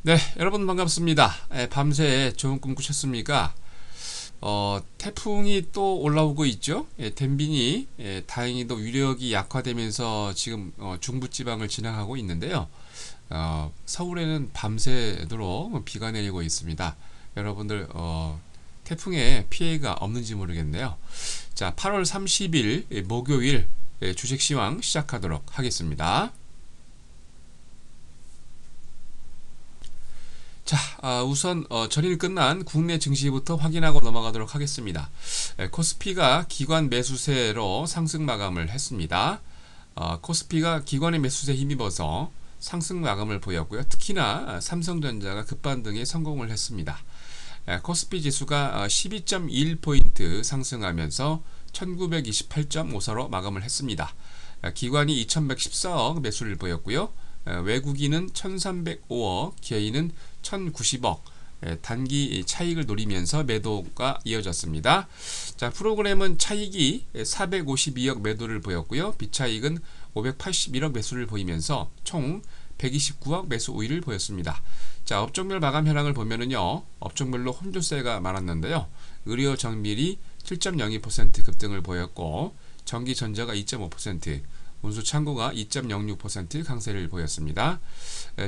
네, 여러분 반갑습니다. 밤새 좋은 꿈 꾸셨습니까? 태풍이 또 올라오고 있죠. 덴빈이 다행히도 위력이 약화되면서 지금 중부지방을 지나가고 있는데요. 서울에는 밤새도록 비가 내리고 있습니다. 여러분들 태풍에 피해가 없는지 모르겠네요. 자, 8월 30일 목요일 주식시황 시작하도록 하겠습니다. 자, 우선 전일 끝난 국내 증시부터 확인하고 넘어가도록 하겠습니다. 코스피가 기관 매수세로 상승 마감을 했습니다. 코스피가 기관의 매수세에 힘입어서 상승 마감을 보였고요. 특히나 삼성전자가 급반등에 성공을 했습니다. 코스피 지수가 12.1포인트 상승하면서 1928.54로 마감을 했습니다. 기관이 2114억 매수를 보였고요. 외국인은 1305억, 개인은 1090억, 단기 차익을 노리면서 매도가 이어졌습니다. 자, 프로그램은 차익이 452억 매도를 보였고요. 비차익은 581억 매수를 보이면서 총 129억 매수 우위를 보였습니다. 자, 업종별 마감 현황을 보면은요, 업종별로 혼조세가 많았는데요. 의료 정밀이 7.02% 급등을 보였고, 전기 전자가 2.5%, 운수 창고가 2.06% 강세를 보였습니다.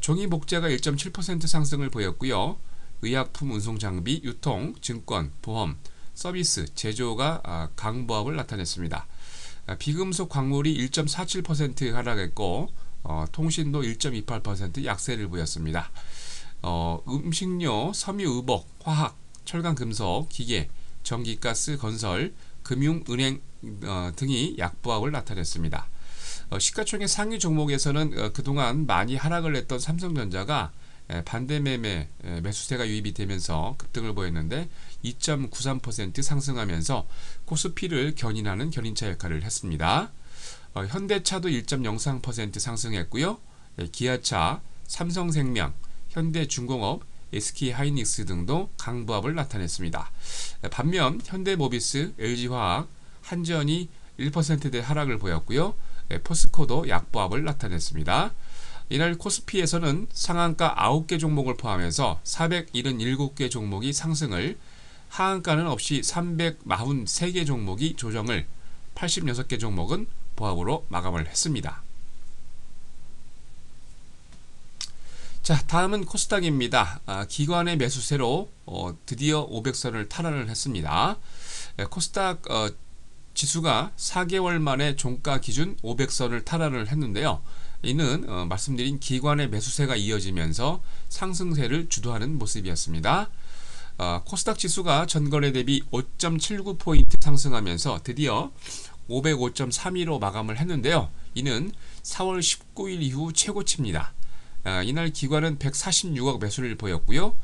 종이 복제가 1.7% 상승을 보였고요. 의약품, 운송 장비, 유통, 증권, 보험, 서비스, 제조가 강보합을 나타냈습니다. 비금속 광물이 1.47% 하락했고, 통신도 1.28% 약세를 보였습니다. 음식료, 섬유, 의복, 화학, 철강, 금속, 기계, 전기가스, 건설, 금융, 은행 등이 약보합을 나타냈습니다. 시가총액 상위 종목에서는 그동안 많이 하락을 했던 삼성전자가 반대 매매 매수세가 유입이 되면서 급등을 보였는데 2.93% 상승하면서 코스피를 견인하는 견인차 역할을 했습니다. 현대차도 1.03% 상승했고요. 기아차, 삼성생명, 현대중공업, SK하이닉스 등도 강보합을 나타냈습니다. 반면 현대모비스, LG화학, 한전이 1%대 하락을 보였고요. 포스코도 약보합을 나타냈습니다. 이날 코스피에서는 상한가 9개 종목을 포함해서 477개 종목이 상승을, 하한가는 없이 343개 종목이 조정을, 86개 종목은 보합으로 마감을 했습니다. 자, 다음은 코스닥입니다. 기관의 매수세로 드디어 500선을 탈환을 했습니다. 코스닥 지수가 4개월 만에 종가 기준 500선을 탈환을 했는데요. 이는 말씀드린 기관의 매수세가 이어지면서 상승세를 주도하는 모습이었습니다. 코스닥 지수가 전거래 대비 5.79포인트 상승하면서 드디어 505.32로 마감을 했는데요. 이는 4월 19일 이후 최고치입니다. 이날 기관은 146억 매수를 보였고요.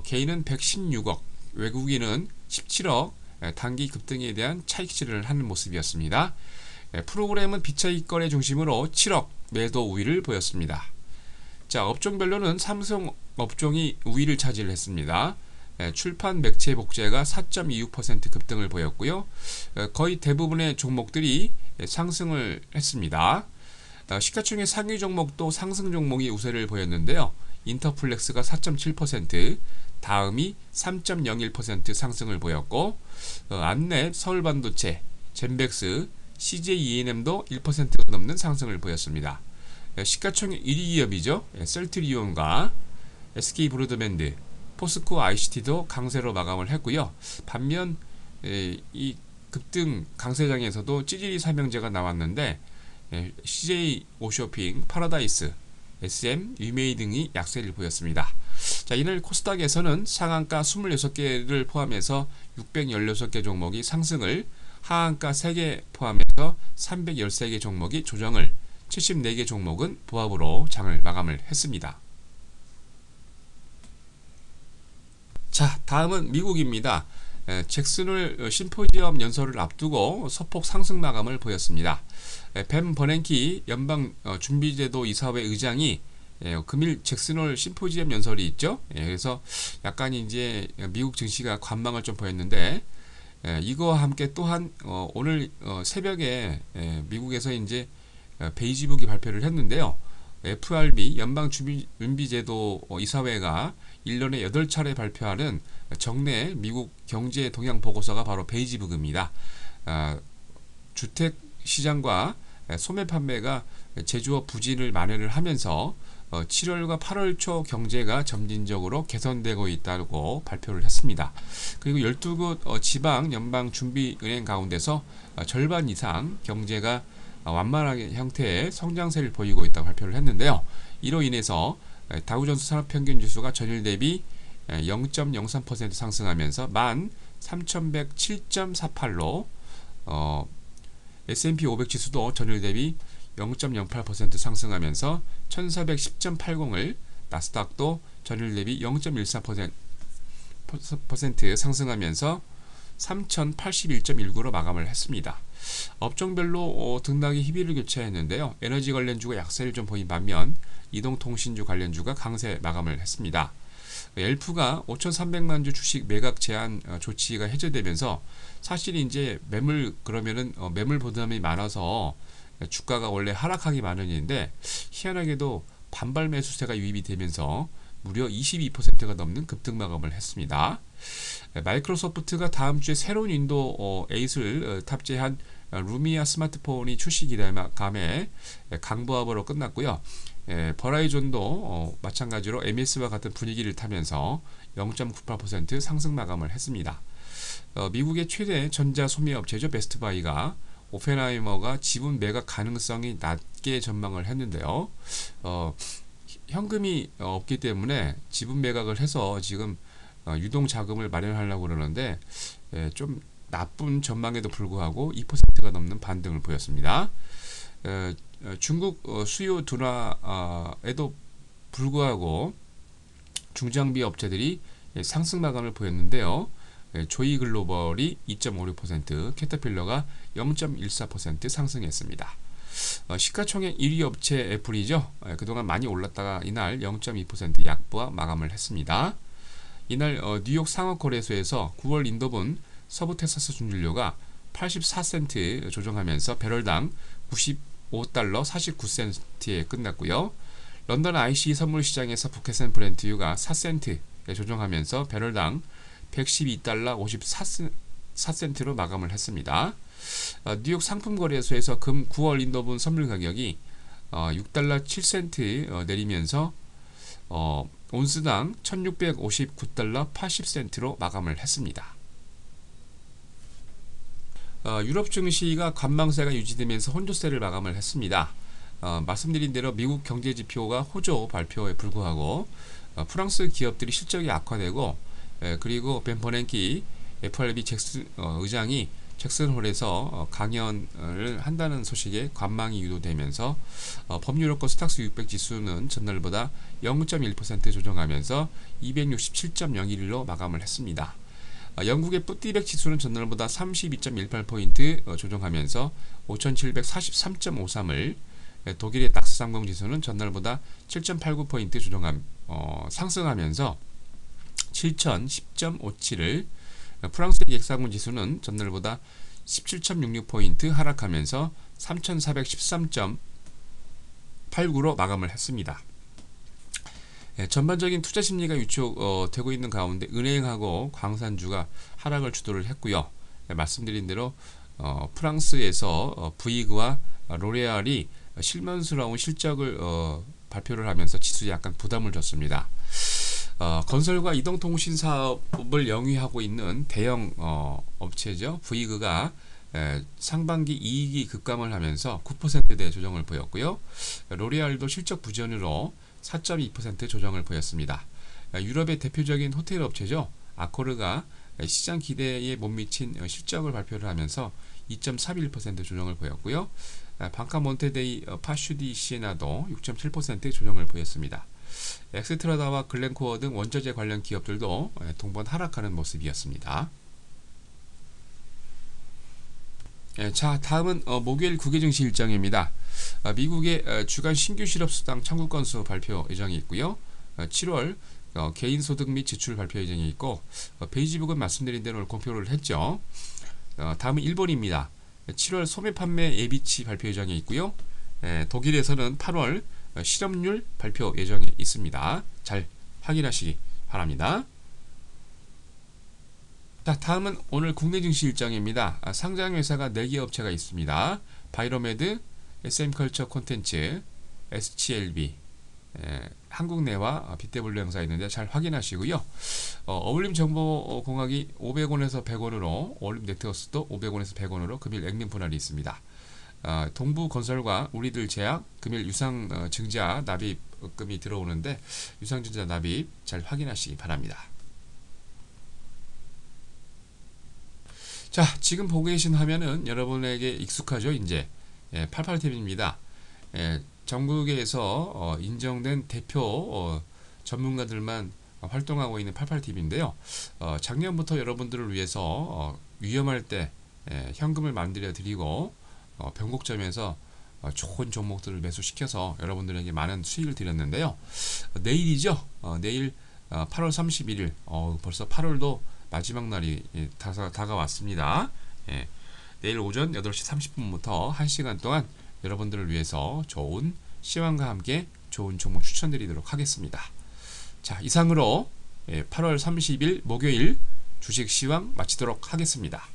개인은 116억, 외국인은 17억, 단기 급등에 대한 차익실을 하는 모습이었습니다. 프로그램은 비차익 거래 중심으로 7억 매도 우위를 보였습니다. 자, 업종별로는 삼성 업종이 우위를 차지했습니다. 출판, 매체, 복제가 4.26% 급등을 보였고요. 거의 대부분의 종목들이 상승을 했습니다. 시가총액 상위 종목도 상승 종목이 우세를 보였는데요. 인터플렉스가 4.7%, 다음이 3.01% 상승을 보였고, 안넷, 서울반도체, 젠백스, CJENM도 1%가 넘는 상승을 보였습니다. 시가총액 1위 기업이죠. 셀트리온과 SK브로드밴드, 포스코 ICT도 강세로 마감을 했고요. 반면 이 급등 강세장에서도 찌질이 삼형제가 나왔는데 CJ 오쇼핑, 파라다이스, SM, 유메이 등이 약세를 보였습니다. 자, 이날 코스닥에서는 상한가 26개를 포함해서 616개 종목이 상승을, 하한가 3개 포함해서 313개 종목이 조정을, 74개 종목은 보합으로 장을 마감을 했습니다. 자, 다음은 미국입니다. 잭슨홀 심포지엄 연설을 앞두고 소폭 상승 마감을 보였습니다. 벤 버냉키 연방 준비제도 이사회 의장이 금일 잭슨홀 심포지엄 연설이 있죠. 그래서 약간 이제 미국 증시가 관망을 좀 보였는데, 이거와 함께 또한 오늘 새벽에 미국에서 이제 베이지북이 발표를 했는데요. FRB 연방준비제도 이사회가 1년에 8차례 발표하는 정례 미국 경제 동향 보고서가 바로 베이지북입니다. 주택 시장과 소매 판매가 제조업 부진을 만회를 하면서 7월과 8월 초 경제가 점진적으로 개선되고 있다고 발표를 했습니다. 그리고 12곳 지방 연방준비은행 가운데서 절반 이상 경제가 완만한 형태의 성장세를 보이고 있다고 발표를 했는데요. 이로 인해서 다우존스 산업평균지수가 전일 대비 0.03% 상승하면서 13,107.48로 S&P 500 지수도 전일 대비 0.08% 상승하면서 1410.80을, 나스닥도 전일 대비 0.14% 상승하면서 3081.19로 마감을 했습니다. 업종별로 등락이 희비를 교차했는데요. 에너지 관련주가 약세를 좀 보인 반면 이동통신주 관련주가 강세 마감을 했습니다. 엘프가 5,300만 주 주식 매각 제한 조치가 해제되면서 사실 이제 매물 부담이 많아서 주가가 원래 하락하기 마련인데 희한하게도 반발 매수세가 유입이 되면서 무려 22%가 넘는 급등 마감을 했습니다. 마이크로소프트가 다음 주에 새로운 윈도우 8을 탑재한 루미아 스마트폰이 출시 기대감에 강보합으로 끝났고요. 버라이존도 마찬가지로 MS와 같은 분위기를 타면서 0.98% 상승 마감을 했습니다. 미국의 최대 전자 소매업체죠. 베스트바이가 오펜하이머가 지분 매각 가능성이 낮게 전망을 했는데요. 현금이 없기 때문에 지분 매각을 해서 지금 유동 자금을 마련하려고 그러는데 좀 나쁜 전망에도 불구하고 2%가 넘는 반등을 보였습니다. 중국 수요 둔화에도 불구하고 중장비 업체들이 상승 마감을 보였는데요. 조이 글로벌이 2.56%, 캐터필러가 0.14% 상승했습니다. 시가총액 1위 업체 애플이죠. 그동안 많이 올랐다가 이날 0.2% 약보합 마감을 했습니다. 이날 뉴욕 상업거래소에서 9월 인도분 서부 텍사스 준유료가 84센트 조정하면서 배럴당 95달러 49센트에 끝났고요. 런던 ICE 선물 시장에서 북해산 브렌트유가 4센트에 조정하면서 배럴당 112달러 54센트로 마감을 했습니다. 뉴욕 상품거래소에서 금 9월 인도분 선물 가격이 6달러 7센트 내리면서 온스당 1659달러 80센트로 마감을 했습니다. 유럽 증시가 관망세가 유지되면서 혼조세를 마감을 했습니다. 말씀드린 대로 미국 경제지표가 호조 발표에 불구하고 프랑스 기업들이 실적이 악화되고 그리고 벤 버냉키 FRB 의장이 잭슨홀에서 강연을 한다는 소식에 관망이 유도되면서 범유럽권 스탁스 600 지수는 전날보다 0.1% 조정하면서 267.01로 마감을 했습니다. 영국의 푸티백 지수는 전날보다 32.18포인트 조정하면서 5743.53을, 독일의 닥스 30 지수는 전날보다 7.89포인트 상승하면서 7010.57을, 프랑스의 엑사군 지수는 전날보다 17.66포인트 하락하면서 3413.89로 마감을 했습니다. 전반적인 투자 심리가 위축되고 있는 가운데 은행하고 광산주가 하락을 주도를 했고요. 말씀드린 대로 프랑스에서 부이그와 로레알이 실망스러운 실적을 발표를 하면서 지수에 약간 부담을 줬습니다. 건설과 이동통신 사업을 영위하고 있는 대형 업체죠. 부이그가 상반기 이익이 급감을 하면서 9%대 조정을 보였고요. 로레알도 실적 부진으로 4.2% 조정을 보였습니다. 유럽의 대표적인 호텔 업체죠. 아코르가 시장 기대에 못 미친 실적을 발표를 하면서 2.31% 조정을 보였고요. 방카 몬테데이 파슈디 시에나도 6.7% 조정을 보였습니다. 엑스트라다와 글렌코어 등 원자재 관련 기업들도 동반 하락하는 모습이었습니다. 자, 다음은 목요일 국외증시 일정입니다. 미국의 주간 신규 실업수당 청구 건수 발표 예정이 있고요. 7월 개인소득 및 지출 발표 예정이 있고, 베이지북은 말씀드린 대로 공표를 했죠. 다음은 일본입니다. 7월 소매 판매 예비치 발표 예정이 있고요. 독일에서는 8월 실업률 발표 예정에 있습니다. 잘 확인하시기 바랍니다. 자, 다음은 오늘 국내 증시 일정입니다. 상장 회사가 4개 업체가 있습니다. 바이로메드, SM컬처 콘텐츠, SCLB, 한국내와 빗대블루 행사 있는데 잘 확인하시고요. 어울림 정보공학이 500원에서 100원으로, 어울림 네트워크스도 500원에서 100원으로 금일 액면 분할이 있습니다. 동부건설과 우리들 제약 금일 유상 증자 납입금이 들어오는데 유상 증자 납입 잘 확인하시기 바랍니다. 자, 지금 보고 계신 화면은 여러분에게 익숙하죠? 이제 88TV입니다. 전국에서 인정된 대표 전문가들만 활동하고 있는 88TV인데요. 작년부터 여러분들을 위해서 위험할 때 현금을 만들어 드리고 변곡점에서 좋은 종목들을 매수시켜서 여러분들에게 많은 수익을 드렸는데요. 내일이죠. 내일 8월 31일 벌써 8월도 마지막 날이 다가왔습니다. 내일 오전 8시 30분부터 1시간 동안 여러분들을 위해서 좋은 시황과 함께 좋은 종목 추천드리도록 하겠습니다. 자, 이상으로 8월 30일 목요일 주식 시황 마치도록 하겠습니다.